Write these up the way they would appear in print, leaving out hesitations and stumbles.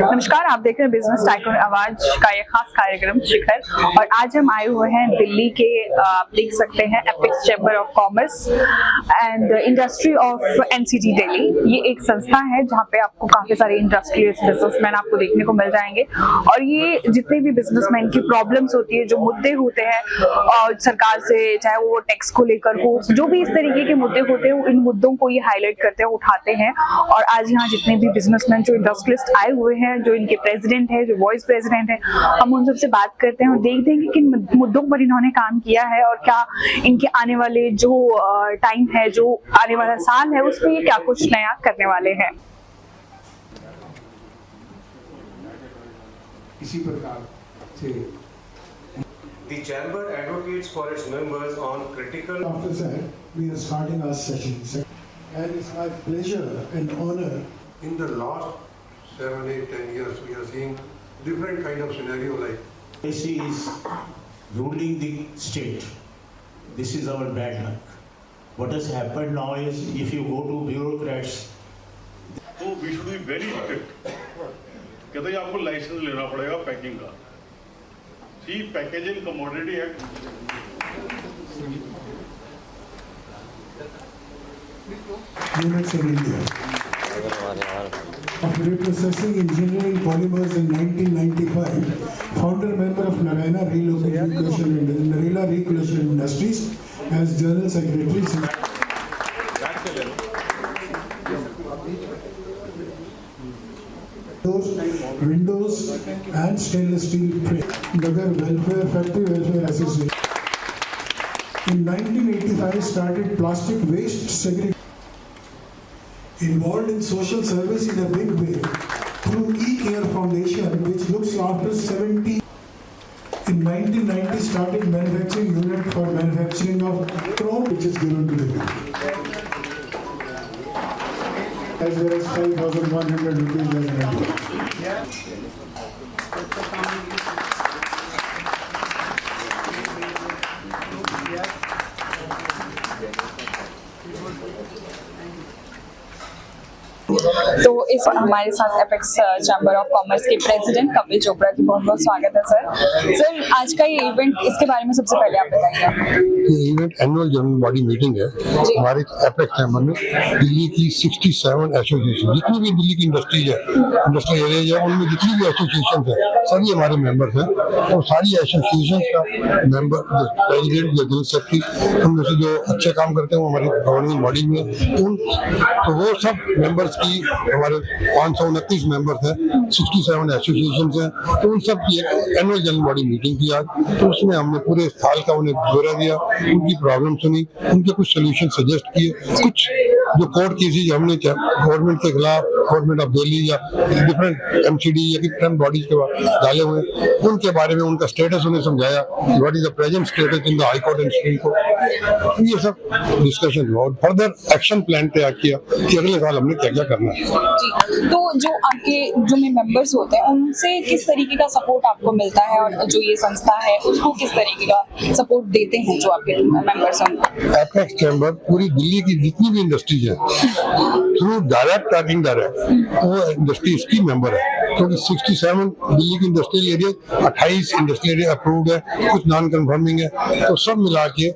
नमस्कार, आप देख रहे हैं बिजनेस टाइकून आवाज का ये खास कार्यक्रम शिखर। और आज हम आए हुए हैं दिल्ली के, आप देख सकते हैं, apex chamber of commerce and industry of NCT Delhi. ये एक संस्था है जहाँ पे आपको काफी सारे इंडस्ट्रियलिस्ट बिजनेसमैन आपको देखने को मिल जाएंगे। और ये जितने भी बिजनेसमैन की प्रॉब्लम्स होती है, जो मुद्दे होते हैं और सरकार से, चाहे वो टैक्स को लेकर हो, जो भी इस तरीके के मुद्दे होते हैं, इन मुद्दों को ये हाईलाइट करते हैं, उठाते हैं। और आज यहाँ जितने भी बिजनेसमैन, जो इंडस्ट्रियलिस्ट आए हुए हैं, जो इनके प्रेसिडेंट है, जो वाइस प्रेसिडेंट है, हम उन सबसे बात करते हैं और देखते हैं कि किन मुद्दों पर इन्होंने काम किया है और क्या इनके आने वाले जो टाइम है, जो आने वाला साल है, उसमें ये क्या कुछ नया करने वाले हैं। इसी प्रकार से The chamber advocates for its members on critical. After that, we are starting our session, and it's my pleasure and honor. In the last 7, 8, 10 years, we are seeing different kind of scenario like AC is ruling the state. This is our bad luck. What has happened now is, if you go to bureaucrats, तो we should be very strict. कहते हैं आपको licence लेना पड़ेगा packing का। See, Packaging Commodity Act. Units in India of reprocessing engineering polymers in 1995, founder member of Narayana Recreation Industries as General Secretary. Windows and stainless steel frame. Nagar Welfare Factory Welfare Association. In 1985 started plastic waste segregation. Involved in social service in a big way through eCare Foundation, which looks after 70. In 1990 started manufacturing unit for manufacturing of chrome, which is given to the people. As well as 5,100 rupees as an award. तो इस हमारे साथ apex chamber of commerce के president Kapil Chopra की बहुत बहुत स्वागत है सर। सर, आज का ये इवेंट, इसके बारे में सबसे पहले आप बताइए। ये event annual general body meeting है हमारे एपेक्स चैम्बर में। दिल्ली की 67 एसोसिएशन, जितनी भी दिल्ली की इंडस्ट्रीज है, इंडस्ट्रियल एरियाज है, उनमें जितनी भी एसोसिएशन है, सभी हमारे मेंबर्स हैं। और सारी एसोसिएशन का मेंबर, प्रेसिडेंट या जनरल सेक्रेटरी, उनमें से जो अच्छे काम करते हैं वो हमारी गवर्निंग बॉडी में, तो वो सब मेंबर्स की, हमारे 529 मेंबर्स हैं, 67 एसोसिएशन हैं, तो उन सब की एनुअल जनरल बॉडी मीटिंग की आज। तो उसमें हमने पूरे साल का उन्हें ब्यौरा दिया, उनकी प्रॉब्लम सुनी, उनके कुछ सोल्यूशन सजेस्ट किए। कुछ जो कोर्ट केसेज हमने गवर्नमेंट के खिलाफ, गवर्नमेंट ऑफ दिल्ली या डिफरेंट एमसीडी या डिफरेंट बॉडीज के डाले हुए, उनके बारे में उनका स्टेटस उन्हें समझाया, what is the present status in the high court and supreme court. ये सब डिस्कशन हुआ और फर्दर एक्शन प्लान तैयार किया कि अगले साल हमने क्या क्या करना है। जी, तो जो आपके जो मेंबर्स होते हैं, उनसे किस तरीके का सपोर्ट आपको मिलता है और जो ये संस्था है उसको किस तरीके का सपोर्ट देते हैं जो आपके मेंबर्स हैं? एपेक्स चैम्बर पूरी दिल्ली की जितनी भी इंडस्ट्रीज है, थ्रू डायरेक्ट और इनडायरेक्ट, वो इंडस्ट्रीज की मेंबर है। क्योंकि 67 दिल्ली की industrial area, 28 industrial area approved है, कुछ नॉन कंफर्मिंग है, तो सब मिला के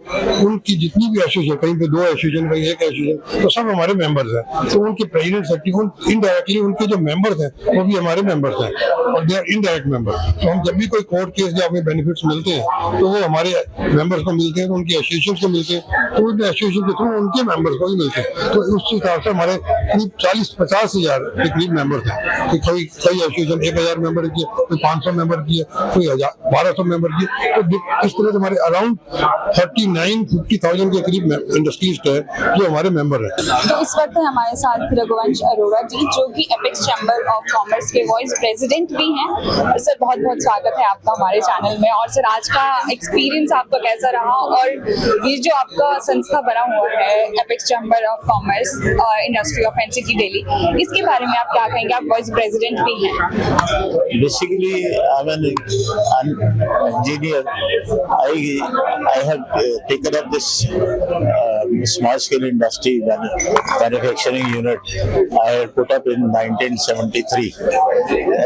उनकी जितनी भी एसोसिएशन, कहीं पे 2 एसोसिएशन, कहीं 1 एसोसिएशन, तो सब हमारे मेंबर्स हैं। तो उनके प्रेसिडेंट सेक्रेटरी, इनडायरेक्टली उनके जो मेंबर्स हैं वो भी हमारे मेंबर्स हैं और दे आर इनडायरेक्ट मेंबर। तो हम जब भी कोई कोर्ट केस या हमें बेनिफिट्स मिलते हैं तो वो हमारे मेंबर्स को मिलते हैं, तो उनके एसोसिएशन को मिलते हैं, तो उनके एसोसिएशन के थ्रू उनके मेंबर्स को भी मिलते हैं। तो उस हिसाब से हमारे करीब 40-50 हजार के करीब मेंबर्स हैं। तो कई एसोसिएशन 1000 मेंबर की, कोई 500 मेंबर की है, कोई 1200 मेंबर की, तो इस तरह से हमारे अराउंड 39-50,000 के करीब इंडस्ट्रीज है जो हमारे मेंबर हैं। तो इस वक्त हमारे साथ रघुवंश अरोड़ा जी, जो कि एपेक्स चैम्बर ऑफ कॉमर्स के वाइस प्रेसिडेंट भी हैं। सर, बहुत बहुत स्वागत है आपका हमारे चैनल में। और सर, आज का एक्सपीरियंस आपका कैसा रहा, और ये जो आपका संस्था बना हुआ है apex chamber of commerce industry of NCT Delhi, इसके बारे में आप क्या कहेंगे? आप वाइस प्रेसिडेंट भी हैं। basically I'm an engineer. I have taken up this small scale industry manufacturing unit I had put up in 1973,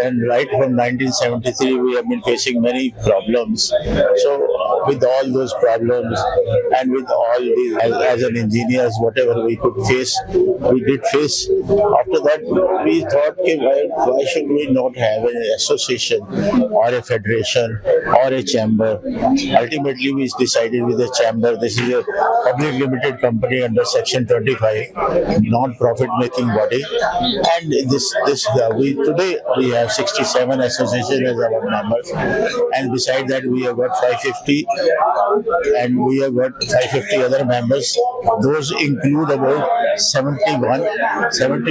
and right from 1973 we have been facing many problems. So with all those problems and with all these, as an engineers, whatever we could face, we did face. After that, we thought, okay, why should we not have an association or a federation or a chamber? Ultimately, we decided with the chamber. This is a public limited company under Section 25, non-profit making body, and today we have 67 associations as our members, and beside that we have got 550, and we have got 550 other members. Those include about 70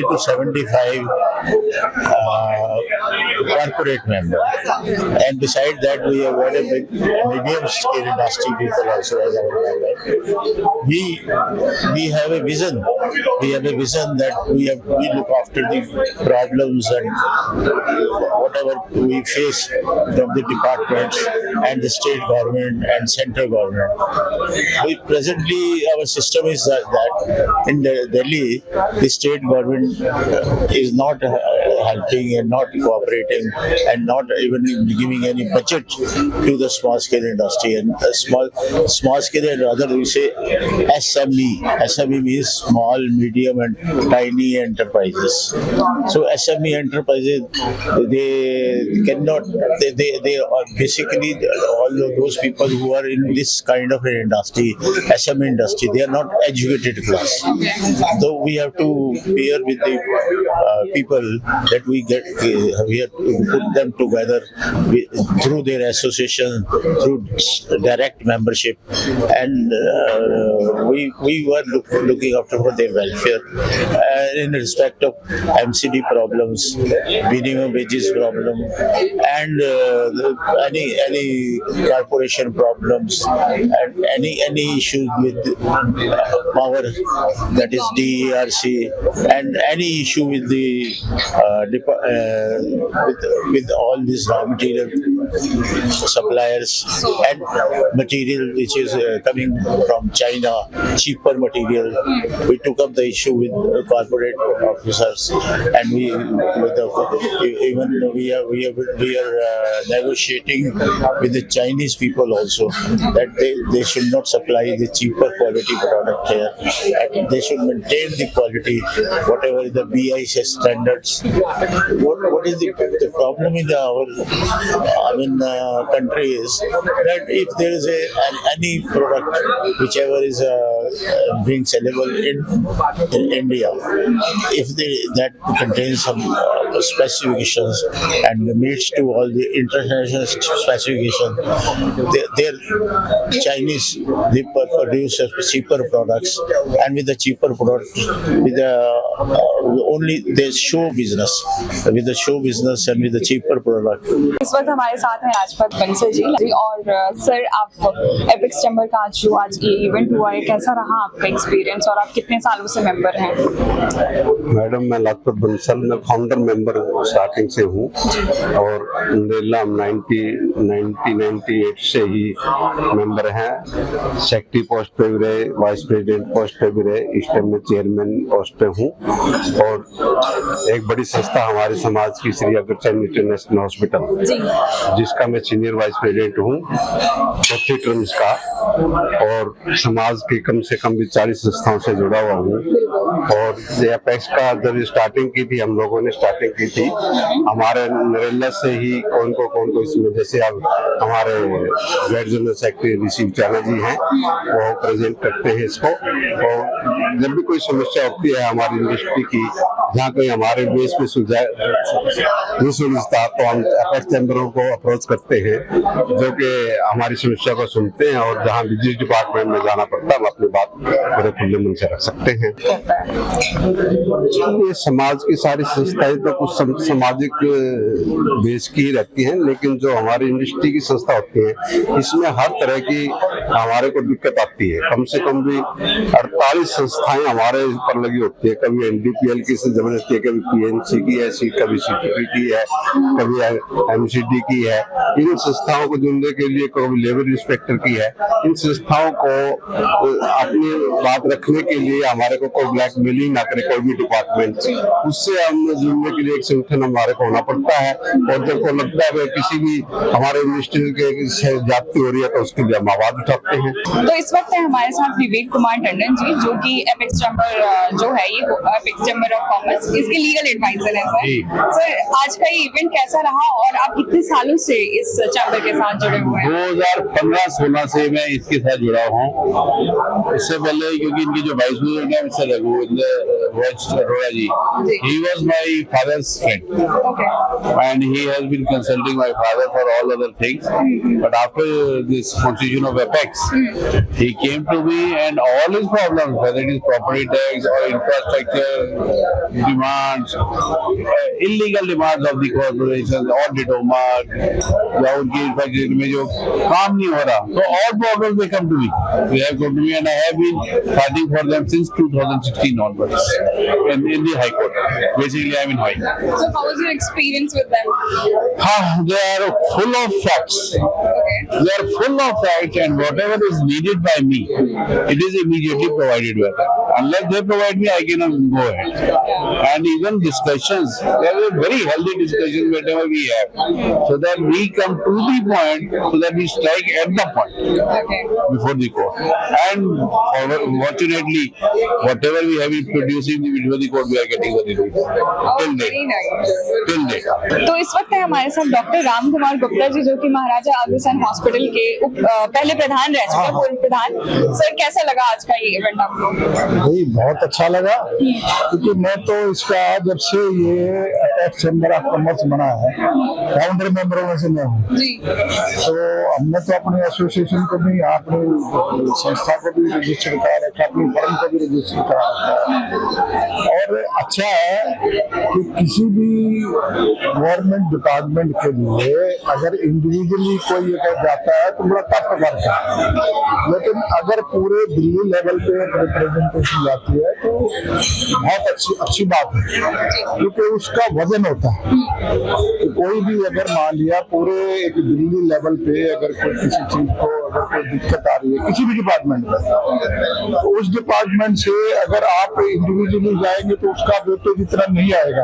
to 75 corporate members, and beside that we have got a big medium scale industry people also as our members. We have a vision. We have a vision that we look after the problems and whatever we face from the departments and the state government and central government. Presently, our system is that in Delhi, the state government is not helping and not cooperating and not even giving any budget to the small scale industry, and small scale and rather we say SME. SME means small, medium and tiny enterprises. So SME enterprises, they are basically all of those people who are in this kind of an industry, SME industry, they are not educated class. Though we have to bear with the people that we have to put them together through their association, through direct membership, and we were looking after for their welfare in respect of MCD problems, minimum wages problem, and any corporation problems, and any issues with power, that is DERC, and any issue with the with all these raw material suppliers and material which is coming from China, cheaper material. We took up the issue with corporate officers, and we are negotiating with the Chinese people also that they should not supply the cheaper quality product here, and they should maintain the quality, whatever the BIS standards. What is the problem in our country is that if there is any product whichever is being sellable in India, if that contains some specifications and meets to all the international specifications, their Chinese they produce cheaper products, and with the cheaper product, with only the show business, with the show business and with the cheaper product. इस वक्त हमारे साथ हैं राजपत बंसल जी, और sir आप apex chamber का जो आज ये इवेंट हुआ है, कैसा रहा आपका एक्सपीरियंस और आप कितने सालों से मेंबर हैं? मैडम, मैं लाजपत बंसल, मैं फाउंडर मेंबर स्टार्टिंग से हूँ, और अल्हम्दुलिल्लाह हम 1998 से ही मेंबर हैं। सेक्रेटरी पोस्ट पे भी रहे, वाइस प्रेसिडेंट पोस्ट पे भी रहे, इस टाइम में चेयरमैन पोस्ट पे हूँ, और एक बड़ी संस्था हमारे समाज की श्री अग्रसेन इंटरनेशनल हॉस्पिटल, जिसका मैं सीनियर वाइस प्रेसिडेंट हूँ 4 टर्म्स का, और समाज की कम से कम भी 40 संस्थाओं से जुड़ा हुआ हूँ। और एपेक्स का जब स्टार्टिंग की थी, हम लोगों ने स्टार्टिंग की थी हमारे नरेला से ही, कौन को इसमें, जैसे अब हमारे ग्रेड जनरल सेक्रेटरी ऋषि चाना जी हैं, वो प्रेजेंट करते हैं इसको। और जब भी कोई समस्या होती है हमारी इंडस्ट्री की, जहाँ कोई हमारे बेस में सुलझता, तो हम एपेक्स चैम्बरों को अप्रोच करते हैं, जो कि हमारी समस्या को सुनते हैं, और जहाँ जिस डिपार्टमेंट में जाना पड़ता है हम अपनी बात पूरे खुले मन से रख सकते हैं। ये समाज की सारी संस्थाएं तो कुछ सामाजिक बेस की ही रहती हैं, लेकिन जो हमारी इंडस्ट्री की संस्था होती है, इसमें हर तरह की हमारे को दिक्कत आती है। कम से कम भी 48 संस्थाएं हमारे ऊपर लगी होती है। कभी NDPL की से रहती है, कभी PNC की है, कभी CTP की है, कभी MCD की है। इन संस्थाओं को जुड़ने के लिए कभी लेबर इंस्पेक्टर की है। इन संस्थाओं को अपनी बात रखने के लिए हमारे को कोई ब्लैकमेलिंग ना करे कोई भी डिपार्टमेंट, उससे हम जुड़ने के लिए एक संगठन हमारे को होना पड़ता है। और जब को लगता है किसी भी हमारे मिनिस्ट्री के जाती हो रही है तो उसके लिए हम आवाज उठाते हैं। तो इस वक्त है हमारे साथ विवेक कुमार टंडन जी, जो कि एपेक्स चैम्बर जो है, ये एपेक्स चैम्बर ऑफ कॉमर्स, इसके लीगल एडवाइजर हैं सर। सर, आज का ये इवेंट कैसा रहा और आप कितने सालों से इस चैम्बर के साथ जुड़े हुए हैं? 2015-16 से मैं इसके साथ जुड़ा हूँ। इससे पहले क्योंकि इनके जो वाइस प्रेसिडेंट है mister Raghuvansh Arora ji, he was my father's friend, and he has been consulting my father for all other things. But after this constitution of Apex, he came to me, and all his problems, whether it is property tax or infrastructure demands, illegal demands of the corporations or Ditomark, या उनकी infrastructure में जो काम नहीं हो रहा, तो all problems they come to me. They have come to me, and I have been fighting for them since 2016 onwards in the High Court. Basically, I'm in High Court. So how was your experience with them? They are full of facts. They are full of facts, and whatever is needed by me, it is immediately provided by them. Unless they provide me, I cannot go ahead. And even discussions, there are very healthy discussions whenever we have, so that we come to the point, so that we strike at the point before the court. And fortunately, whatever we have been producing before the court, we are getting the relief till date. तो इस वक्त है हमारे साथ doctor Ram Kumar Gupta ji, जो कि Maharaja Agrasen hospital के पहले प्रधान रह चुके, पूर्व प्रधान। सर, कैसा लगा आज का ये इवेंट आपको? भाई बहुत अच्छा लगा, क्योंकि मैं तो इसका जब से ये एपेक्स चैम्बर ऑफ कॉमर्स बना है, फाउंडर मेंबरों में से मैं हूँ। तो हमने तो अपने एसोसिएशन को भी, अपनी संस्था को भी रजिस्टर करा रखा, अपनी फर्म को भी रजिस्टर करा रखा। और अच्छा है कि किसी भी गवर्नमेंट डिपार्टमेंट के लिए अगर इंडिविजुअली कोई ये जाता है तो बड़ा टफ वर्क है, लेकिन अगर पूरे दिल्ली लेवल पे एक रिप्रेजेंटेशन जाती है तो बहुत अच्छी बात है, क्योंकि उसका वजन होता है। तो कोई भी अगर मान लिया पूरे एक दिल्ली लेवल पे अगर कोई किसी चीज को अगर कोई दिक्कत आ रही है किसी भी डिपार्टमेंट में, तो उस डिपार्टमेंट से अगर आप इंडिविजुअली जाएंगे तो उसका वेटेज इतना नहीं आएगा।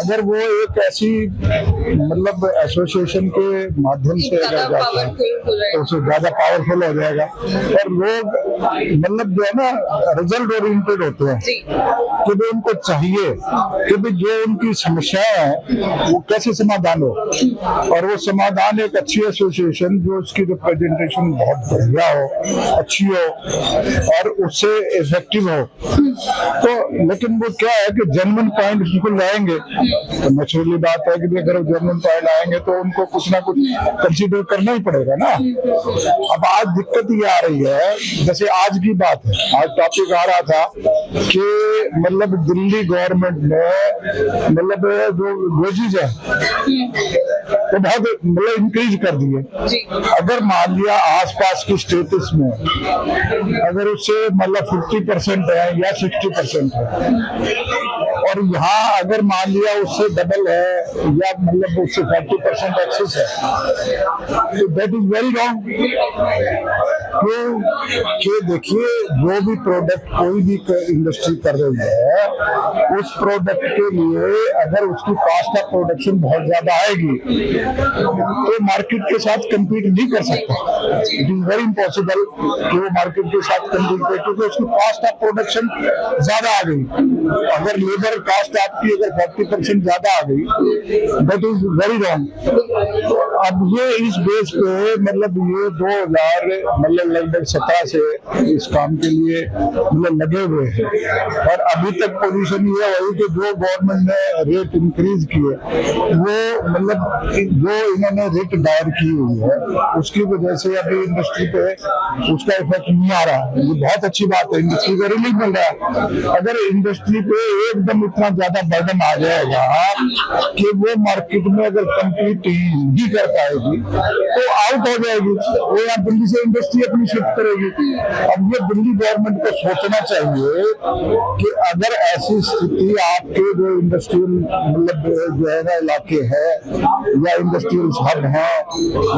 अगर वो एक ऐसी मतलब एसोसिएशन के माध्यम से अगर जाता है तो उससे ज्यादा पावरफुल हो जाएगा। और लोग मतलब जो है ना रिजल्ट ओरिएंटेड होते हैं, कि भी उनको चाहिए कि भी जो उनकी समस्याएं हैं वो कैसे समाधान हो, और वो समाधान एक अच्छी एसोसिएशन जो उसकी रिप्रेजेंटेशन बहुत बढ़िया हो, अच्छी हो और उससे इफेक्टिव हो। तो लेकिन वो क्या है कि जेन्युइन पॉइंट उसको लाएंगे तो नेचुरली बात है कि अगर जेन्युइन पॉइंट आएंगे तो उनको कुछ ना कुछ कंसीडर करना ही पड़ेगा ना। अब आज दिक्कत ये आ रही है, जैसे आज की बात है, आज टॉपिक आ रहा था कि मतलब दिल्ली गवर्नमेंट ने मतलब जो वेजेज है तो बहुत मतलब इंक्रीज कर दिए। अगर मान लिया आसपास की स्टेट्स में अगर उससे मतलब 50% है या 60% है, और यहाँ अगर मान लिया उससे डबल है या मतलब उससे 40% एक्सेस है, तो दैट इज वेरी रॉन्ग। क्यों? देखिए, जो भी प्रोडक्ट कोई भी इंडस्ट्री कर रही है, उस प्रोडक्ट के लिए अगर उसकी कॉस्ट ऑफ प्रोडक्शन बहुत ज्यादा आएगी तो मार्केट के साथ कम्पीट नहीं कर सकता। इट इज वेरी इम्पॉसिबल कि वो मार्केट के साथ कम्पीट करे, क्योंकि उसकी कॉस्ट ऑफ प्रोडक्शन ज्यादा आ गई। अगर लेबर कॉस्ट आपकी अगर 40% ज्यादा आ गई, दैट इज वेरी रॉन्ग। अब ये इस बेस पे मतलब ये 2000 मतलब लगभग 17 से इस काम के लिए मतलब लगे हुए हैं, और अभी तक पोजीशन ये है कि जो गवर्नमेंट ने रेट इंक्रीज किए वो मतलब जो इन्होंने रेट दायर की हुई है उसकी वजह से अभी इंडस्ट्री पे उसका इफेक्ट नहीं आ रहा है। ये बहुत अच्छी बात है, इंडस्ट्री को रिलीफ मिल रहा है। अगर इंडस्ट्री पे एकदम इतना ज्यादा बर्डन आ जाएगा कि वो मार्केट में अगर कम्पीट नहीं कर पाएगी तो आउट हो जाएगी, वो यहाँ दिल्ली से इंडस्ट्री अपनी शिफ्ट करेगी। अब ये दिल्ली गवर्नमेंट को सोचना चाहिए कि अगर ऐसी स्थिति आपके जो इंडस्ट्रियल मतलब जो है ना इलाके है या इंडस्ट्रियल हब है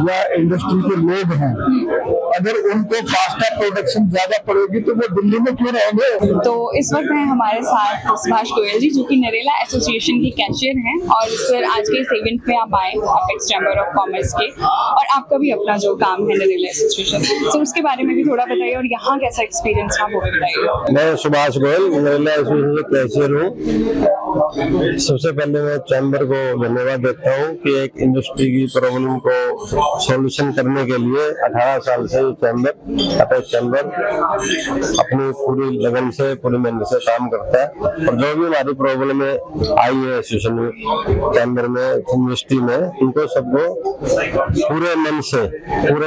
या इंडस्ट्री के लोग हैं, अगर उनको पास्ता प्रोडक्शन ज्यादा पड़ेगी तो वो दिल्ली में क्यों रहेंगे। तो इस वक्त हैं हमारे साथ सुभाष गोयल जी, जो कि नरेला एसोसिएशन के कैशियर हैं, और सर आज के इस इवेंट में आप आए अपेक्स चैम्बर ऑफ कॉमर्स के, और आपका भी अपना जो काम है नरेला एसोसिएशन, तो उसके बारे में भी थोड़ा बताइए और यहाँ कैसा एक्सपीरियंस रहा वो भी बताइए। मैं सुभाष गोयल नरेला एसोसिएशन के कैशियर हूँ। सबसे पहले मैं चैम्बर को धन्यवाद देता हूँ कि एक इंडस्ट्री की प्रॉब्लम को सॉल्यूशन करने के लिए 18 साल से चैम्बर अपेक्स चैम्बर अपनी पूरी लगन से पूरी मेहनत से काम करता है, और जो भी हमारी प्रॉब्लम आई है एसोसिएशन चैम्बर में इंडस्ट्री में, उनको सबको पूरे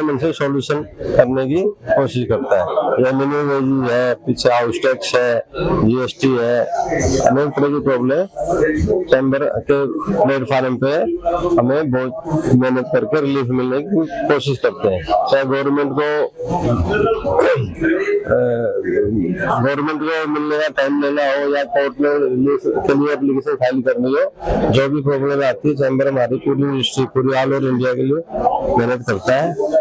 मन से सॉल्यूशन करने की कोशिश करता है। यह मिनिमम वेज है, पीछे हाउस टैक्स है, जीएसटी है, अनेक तरह की प्रॉब्लम चैम्बर के प्लेटफॉर्म पे हमें बहुत मेहनत करके रिलीफ मिलने की कोशिश करते हैं। चाहे गवर्नमेंट को मिलने का टाइम लेना हो या कोर्ट में रिलीफ के लिए एप्लीकेशन फाइल करनी हो, जो भी प्रॉब्लम आती है चैम्बर हमारी पूरी इंडस्ट्री पूरी ऑल ओवर इंडिया के लिए मेहनत करता है।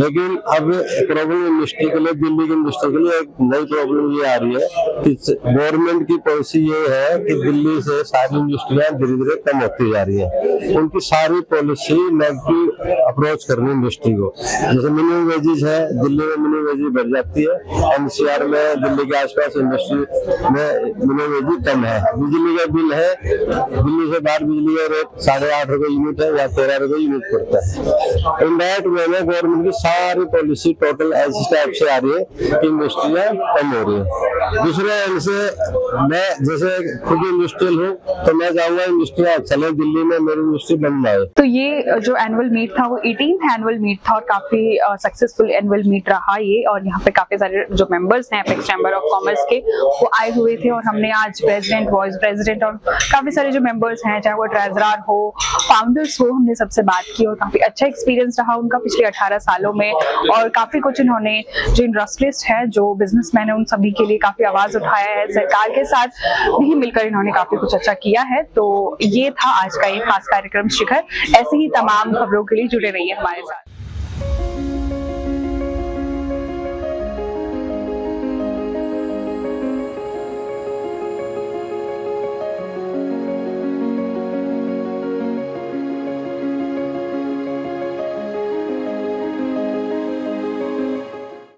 लेकिन अब प्रॉब्लम इंडस्ट्री के लिए, दिल्ली की इंडस्ट्री के लिए एक नई प्रॉब्लम ये आ रही है कि गवर्नमेंट की पॉलिसी ये है कि दिल्ली से सारी इंडस्ट्रियां धीरे धीरे कम होती जा रही है। उनकी सारी पॉलिसी नेगेटिव अप्रोच करनी इंडस्ट्री को। जैसे मिनिमम वेजेस है, दिल्ली में मिनिमम वेजेस बढ़ जाती है, एनसीआर में दिल्ली के आसपास इंडस्ट्री में मिनिमम वेजेस कम है। बिजली का बिल है, दिल्ली से बाहर बिजली का रेट 8.5 रुपए यूनिट है या 13 रुपए यूनिट पड़ता है। इनडायरेक्ट वे में गवर्नमेंट की सारी पॉलिसी टोटल ऐसी टाइप से आ रही है कि इंडस्ट्रियां कम हो रही है। दूसरे एंड से मैं जैसे खुद इंडस्ट्रियल हूँ तो मैं चाहूंगा इंडस्ट्रियां चले दिल्ली में, मेरी इंडस्ट्री बन जाए। तो ये जो एनुअल मीट था वो 18th एनुअल मीट था और काफी सक्सेसफुल एनुअल मीट रहा ये, और यहाँ पे काफी सारे जो मेंबर्स हैं अपेक्स चैम्बर ऑफ कॉमर्स के वो आए हुए थे, और हमने आज प्रेसिडेंट, वाइस प्रेसिडेंट और काफी सारे जो मेंबर्स हैं, चाहे वो ट्रेजरर हो, फाउंडर्स हो, हमने सबसे बात की और काफी अच्छा एक्सपीरियंस रहा उनका पिछले 18 सालों में। और काफी कुछ इन्होंने जो इंडस्ट्रियलिस्ट है, जो बिजनेसमैन है, उन सभी के लिए काफी आवाज उठाया है। सरकार के साथ भी मिलकर इन्होंने काफी कुछ अच्छा किया है। तो ये था आज का एक खास कार्यक्रम शिखर। ऐसे ही तमाम खबरों के लिए जुड़े रहिए हमारे साथ।